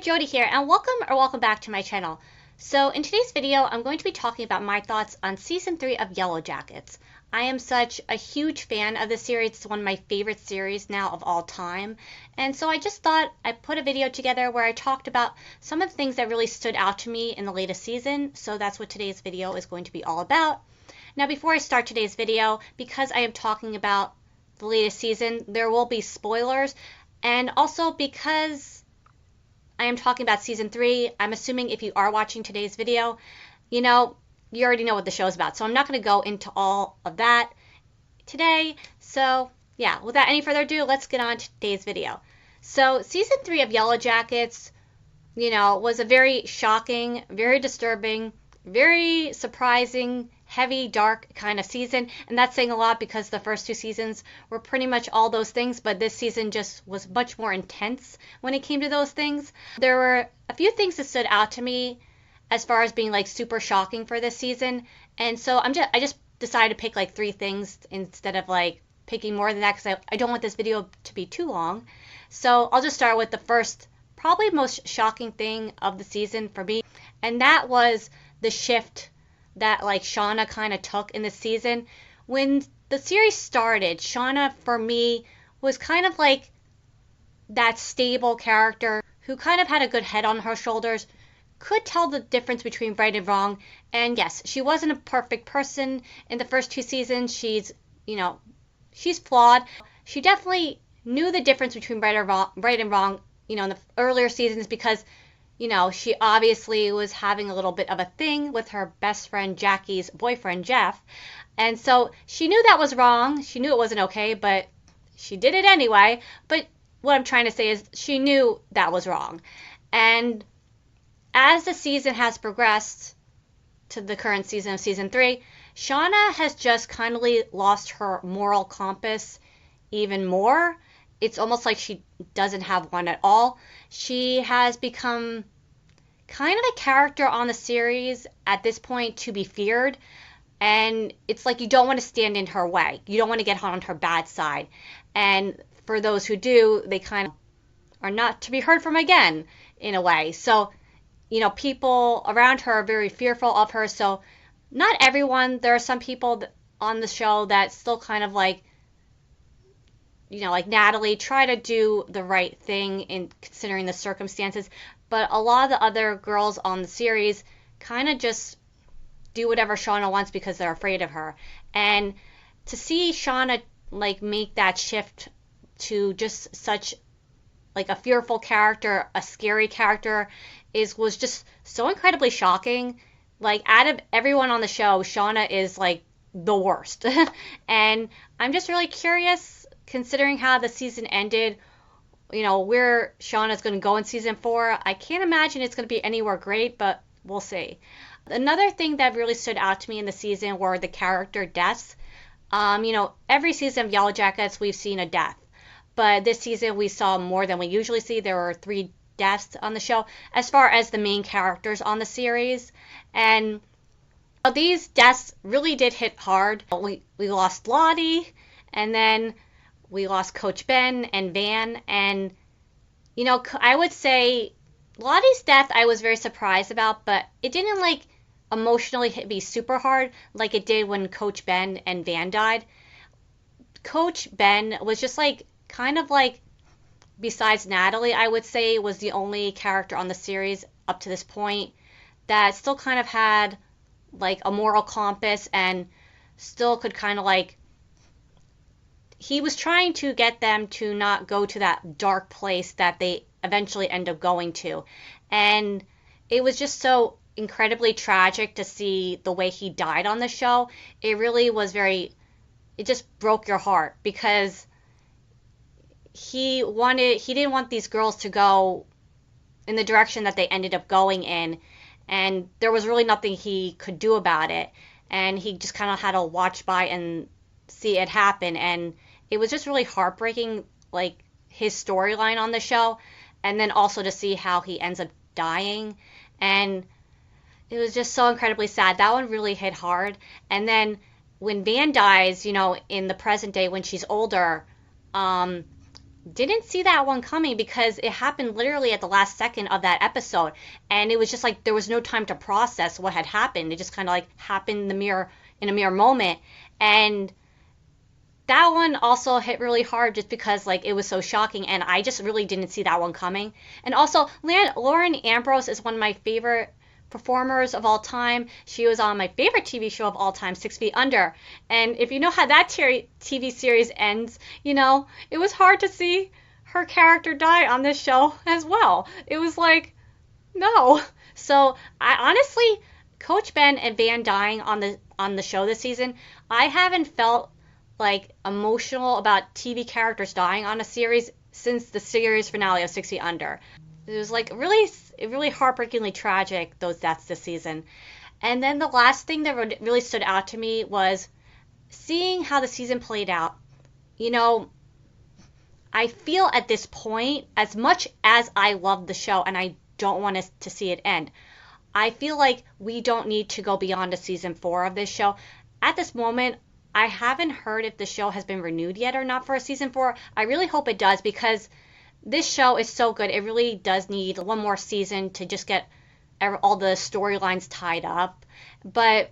Jody here, and welcome back to my channel. So in today's video, I'm going to be talking about my thoughts on Season 3 of Yellowjackets. I am such a huge fan of this series. It's one of my favorite series now of all time. And so I just thought I'd put a video together where I talked about some of the things that really stood out to me in the latest season. So that's what today's video is going to be all about. Now before I start today's video, because I am talking about the latest season, there will be spoilers. And also because I am talking about Season 3, I'm assuming if you are watching today's video, you already know what the show is about. So I'm not going to go into all of that today. So yeah, without any further ado, let's get on to today's video. So Season 3 of Yellowjackets, was a very shocking, very disturbing, very surprising, heavy, dark kind of season. And that's saying a lot because the first two seasons were pretty much all those things, but this season just was much more intense when it came to those things. There were a few things that stood out to me as far as being like super shocking for this season. And so I just decided to pick like three things instead of like picking more than that because I don't want this video to be too long. So I'll just start with the first, probably most shocking thing of the season for me. And that was the shift that like Shauna kind of took in the season. When the series started, Shauna for me was kind of like that stable character who kind of had a good head on her shoulders, could tell the difference between right and wrong. And yes, she wasn't a perfect person in the first two seasons. She's flawed. She definitely knew the difference between right and wrong, in the earlier seasons because she obviously was having a little bit of a thing with her best friend Jackie's boyfriend, Jeff. And so she knew that was wrong. She knew it wasn't okay, but she did it anyway. But what I'm trying to say is she knew that was wrong. And as the season has progressed to the current season of Season 3, Shauna has just kind of lost her moral compass even more. It's almost like she doesn't have one at all. She has become kind of the character on the series at this point to be feared. And it's like you don't want to stand in her way. You don't want to get on her bad side. And for those who do, they kind of are not to be heard from again in a way. So, people around her are very fearful of her. So not everyone. There are some people on the show that still kind of like Natalie, try to do the right thing in considering the circumstances. But a lot of the other girls on the series kind of just do whatever Shauna wants because they're afraid of her. And to see Shauna make that shift to just such a fearful character, a scary character, was just so incredibly shocking. Out of everyone on the show, Shauna is the worst. And I'm just really curious, considering how the season ended, where Shauna's going to go in Season 4. I can't imagine it's going to be anywhere great, but we'll see. Another thing that really stood out to me in the season were the character deaths. Every season of Yellowjackets, we've seen a death. But this season, we saw more than we usually see. There were 3 deaths on the show, as far as the main characters on the series. And these deaths really did hit hard. We lost Lottie, and then we lost Coach Ben and Van. And, I would say Lottie's death I was very surprised about, but it didn't emotionally hit me super hard like it did when Coach Ben and Van died. Coach Ben was just besides Natalie, I would say was the only character on the series up to this point that still kind of had a moral compass and still could kind of he was trying to get them to not go to that dark place that they eventually end up going to. And it was just so incredibly tragic to see the way he died on the show. It really was it just broke your heart because he didn't want these girls to go in the direction that they ended up going in. And there was really nothing he could do about it. And he just kind of had to watch by and see it happen. And it was just really heartbreaking, his storyline on the show, and then also to see how he ends up dying. And it was just so incredibly sad. That one really hit hard. And then when Van dies, in the present day when she's older, didn't see that one coming because it happened literally at the last second of that episode. And it was just like there was no time to process what had happened. It just kind of like happened in a mere moment. And that one also hit really hard just because like it was so shocking and I just really didn't see that one coming. And also Lauren Ambrose is one of my favorite performers of all time. She was on my favorite TV show of all time, 6 Feet Under. And if you know how that TV series ends, it was hard to see her character die on this show as well. It was like, no. So I honestly, Coach Ben and Van dying on the show this season, I haven't felt like emotional about TV characters dying on a series since the series finale of 6 Feet Under. It was like really heartbreakingly tragic, those deaths this season. And then the last thing that really stood out to me was seeing how the season played out. I feel at this point, as much as I love the show and I don't want us to see it end, I feel like we don't need to go beyond a season 4 of this show. At this moment, I haven't heard if the show has been renewed yet or not for a season 4. I really hope it does because this show is so good. It really does need one more season to just get all the storylines tied up. But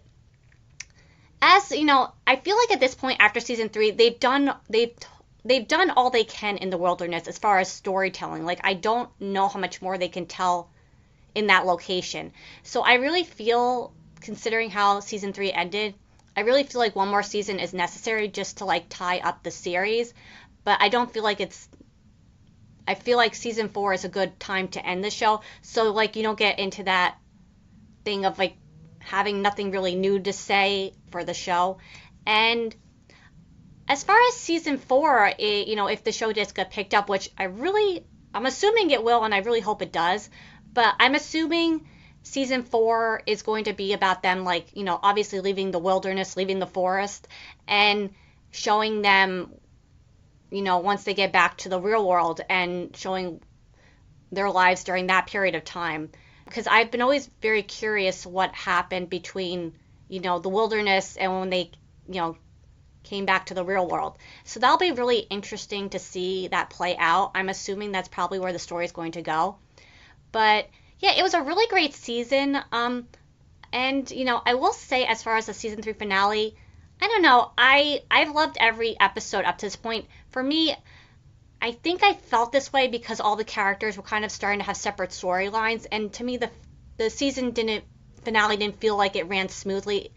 as I feel like at this point after season 3, they've done all they can in the wilderness as far as storytelling. Like I don't know how much more they can tell in that location. So I really feel, considering how season 3 ended, I really feel like one more season is necessary just to like tie up the series, but I don't feel like I feel like season 4 is a good time to end the show, so like you don't get into that thing of like having nothing really new to say for the show. And as far as season 4, if the show just got picked up, which I'm assuming it will, and I really hope it does, but I'm assuming season 4 is going to be about them, like, obviously leaving the wilderness, leaving the forest, and showing them, once they get back to the real world and showing their lives during that period of time. Because I've been always very curious what happened between, the wilderness and when they, came back to the real world. So that'll be really interesting to see that play out. I'm assuming that's probably where the story is going to go. But yeah, it was a really great season. And I will say, as far as the season 3 finale, I don't know. I've loved every episode up to this point. For me, I think I felt this way because all the characters were kind of starting to have separate storylines, and to me, the season finale didn't feel like it ran smoothly,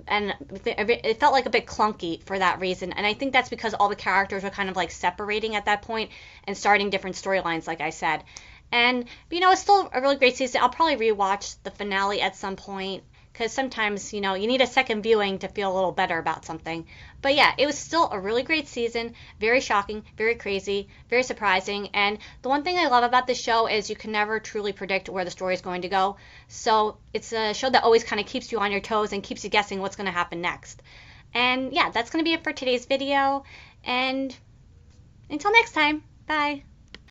and it felt like a bit clunky for that reason. And I think that's because all the characters were kind of like separating at that point and starting different storylines, like I said. And, it's still a really great season. I'll probably rewatch the finale at some point because sometimes, you need a second viewing to feel a little better about something. But yeah, it was still a really great season. Very shocking, very crazy, very surprising. And the one thing I love about this show is you can never truly predict where the story is going to go. So it's a show that always kind of keeps you on your toes and keeps you guessing what's going to happen next. And yeah, that's going to be it for today's video. And until next time, bye.